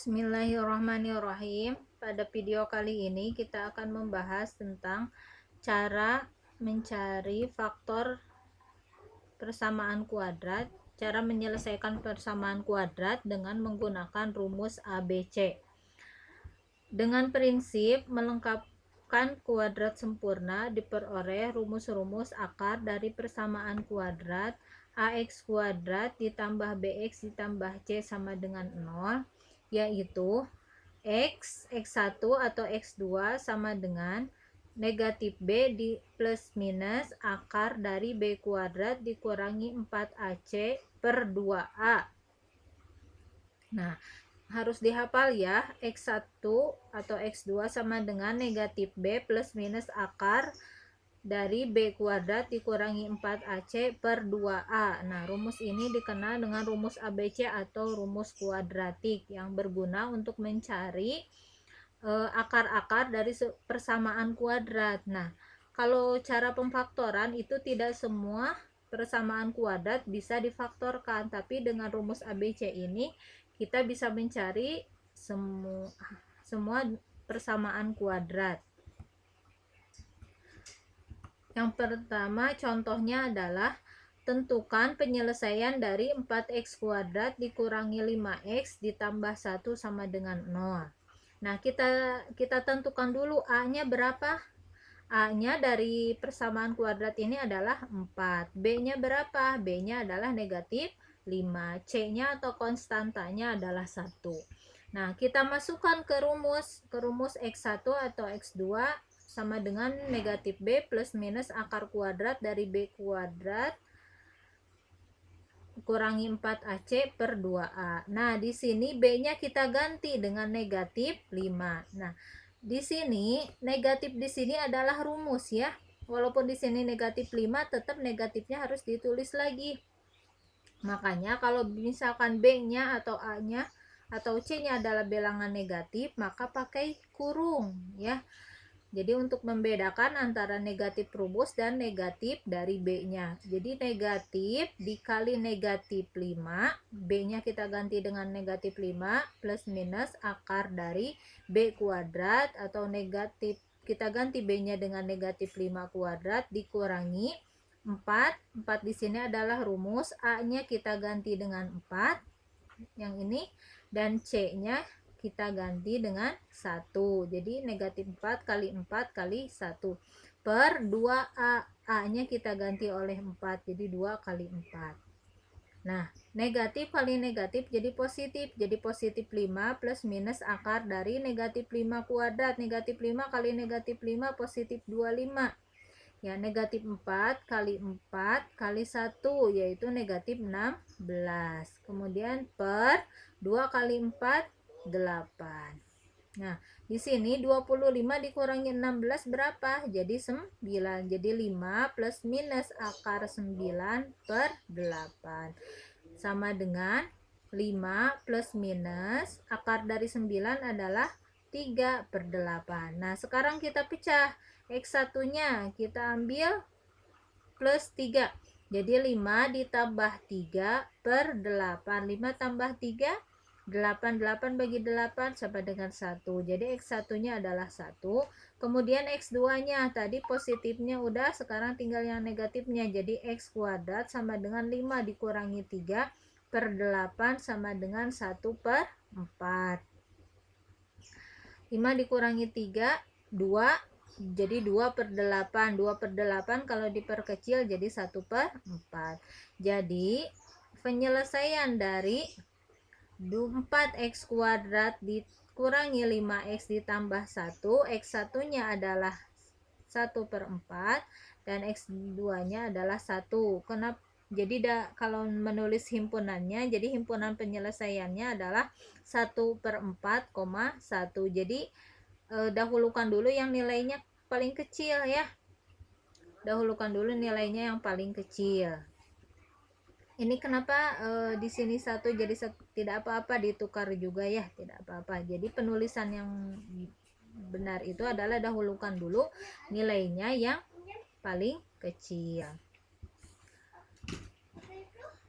Bismillahirrahmanirrahim. Pada video kali ini kita akan membahas tentang cara mencari faktor persamaan kuadrat, cara menyelesaikan persamaan kuadrat dengan menggunakan rumus ABC. Dengan prinsip melengkapkan kuadrat sempurna diperoleh rumus-rumus akar dari persamaan kuadrat ax kuadrat ditambah bx ditambah c sama dengan 0, yaitu x1 atau x2 sama dengan negatif b di plus minus akar dari b kuadrat dikurangi 4ac per 2a. Nah, harus dihafal ya, x1 atau x2 sama dengan negatif b plus minus akar dari b kuadrat dikurangi 4ac per 2a. Nah, rumus ini dikenal dengan rumus ABC atau rumus kuadratik yang berguna untuk mencari akar-akar dari persamaan kuadrat. Nah, kalau cara pemfaktoran itu tidak semua persamaan kuadrat bisa difaktorkan, tapi dengan rumus ABC ini kita bisa mencari semua persamaan kuadrat. Yang pertama contohnya adalah tentukan penyelesaian dari 4x kuadrat dikurangi 5x ditambah 1 sama dengan 0. Nah, kita tentukan dulu A-nya berapa? A-nya dari persamaan kuadrat ini adalah 4. B-nya berapa? B-nya adalah negatif 5. C-nya atau konstantanya adalah 1. Nah, kita masukkan ke rumus x1 atau x2 sama dengan negatif b plus minus akar kuadrat dari b kuadrat kurangi 4ac per 2a. Nah, di sini b-nya kita ganti dengan negatif 5. Nah, di sini negatif di sini adalah rumus ya. Walaupun di sini negatif 5, tetap negatifnya harus ditulis lagi. Makanya kalau misalkan b-nya atau a-nya atau c-nya adalah bilangan negatif, maka pakai kurung ya. Jadi untuk membedakan antara negatif rumus dan negatif dari B-nya. Jadi negatif dikali negatif 5, B-nya kita ganti dengan negatif 5 plus minus akar dari B kuadrat atau negatif, kita ganti B-nya dengan negatif 5 kuadrat dikurangi 4. 4 di sini adalah rumus, A-nya kita ganti dengan 4 yang ini, dan C-nya kita ganti dengan 1. Jadi negatif 4 kali 4 kali 1 per 2a. A-nya kita ganti oleh 4, jadi 2 kali 4. Nah, negatif kali negatif jadi positif. Jadi positif 5 plus minus akar dari negatif 5 kuadrat. Negatif 5 kali negatif 5 positif 25. Ya, negatif 4 kali 4 kali 1 yaitu negatif 16. Kemudian per 2 kali 4 8. Nah, di sini 25 dikurangi 16 berapa? Jadi 9. Jadi 5 plus minus akar 9 per 8 sama dengan 5 plus minus akar dari 9 adalah 3 per 8. Nah, sekarang kita pecah. X1 nya kita ambil plus 3. Jadi 5 ditambah 3 per 8. 5 tambah 3 8, 8 bagi 8 sama dengan 1. Jadi X1 nya adalah 1. Kemudian X2 nya tadi positifnya udah, sekarang tinggal yang negatifnya. Jadi X kuadrat sama dengan 5 dikurangi 3 per 8 sama dengan 1 per 4. 5 dikurangi 3 2, jadi 2 per 8. 2 per 8 kalau diperkecil jadi 1 per 4. Jadi penyelesaian dari 4x kuadrat dikurangi 5x ditambah 1, x1 nya adalah 1 per 4 dan x2 nya adalah 1. Kenapa? Jadi kalau menulis himpunannya, jadi himpunan penyelesaiannya adalah 1 per 4, 1. Jadi dahulukan dulu yang nilainya paling kecil ya. Dahulukan dulu nilainya yang paling kecil. Ini kenapa di sini 1 jadi 1, tidak apa-apa, ditukar juga ya, tidak apa-apa. Jadi penulisan yang benar itu adalah dahulukan dulu nilainya yang paling kecil.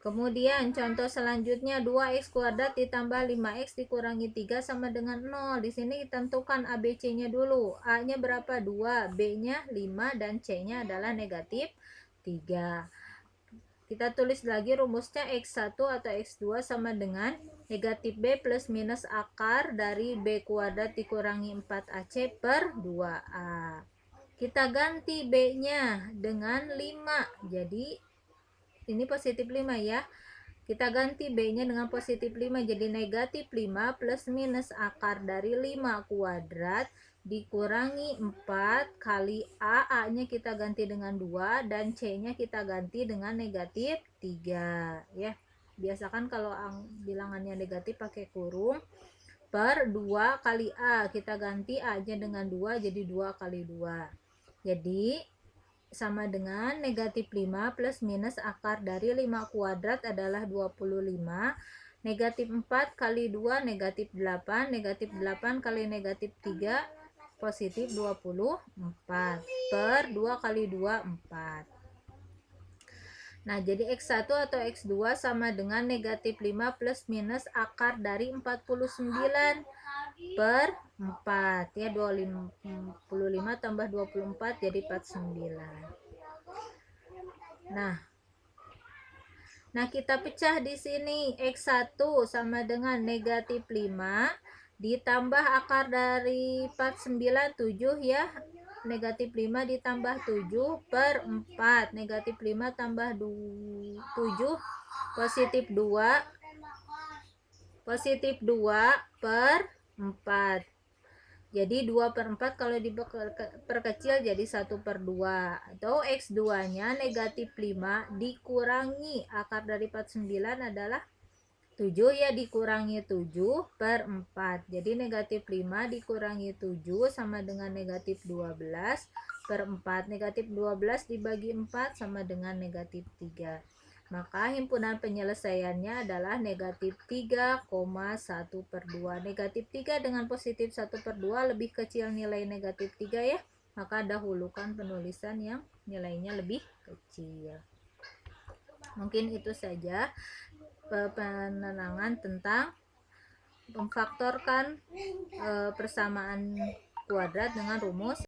Kemudian contoh selanjutnya 2x kuadrat ditambah 5x dikurangi 3 sama dengan 0. Di sini tentukan ABC-nya dulu. A-nya berapa? 2, B-nya 5 dan C-nya adalah negatif 3. Kita tulis lagi rumusnya x1 atau x2 sama dengan negatif B plus minus akar dari B kuadrat dikurangi 4AC per 2A. Kita ganti B-nya dengan 5. Jadi ini positif 5 ya. Kita ganti B-nya dengan positif 5. Jadi negatif 5 plus minus akar dari 5 kuadrat dikurangi 4 kali A-nya kita ganti dengan 2 dan C-nya kita ganti dengan negatif 3 ya. Biasakan kalau bilangannya negatif pakai kurung, per 2 kali A, kita ganti A-nya dengan 2 jadi 2 kali 2. Jadi sama dengan negatif 5 plus minus akar dari 5 kuadrat adalah 25. Negatif 4 kali 2 negatif 8. Negatif 8 kali negatif 3 positif 24. Per 2 kali 2 4. Nah, jadi X1 atau X2 sama dengan negatif 5 plus minus akar dari 49 per 4 ya. 25 tambah 24 jadi 49. Nah, kita pecah di sini. X1 sama dengan negatif 5 ditambah akar dari 49 7 ya. Negatif 5 ditambah 7 per 4. Negatif 5 tambah 7 positif 2. Positif 2 per 4. Jadi 2 per 4 kalau diperkecil jadi 1 per 2. Atau X2 nya negatif 5 dikurangi akar dari 49 adalah 7 ya, dikurangi 7 per 4. Jadi negatif 5 dikurangi 7 sama dengan negatif 12 per 4. Negatif 12 dibagi 4 sama dengan negatif 3. Maka himpunan penyelesaiannya adalah negatif 3,1 per 2. Negatif 3 dengan positif 1 per 2 lebih kecil nilai negatif 3 ya. Maka dahulukan penulisan yang nilainya lebih kecil. Mungkin itu saja penerangan tentang memfaktorkan persamaan kuadrat dengan rumus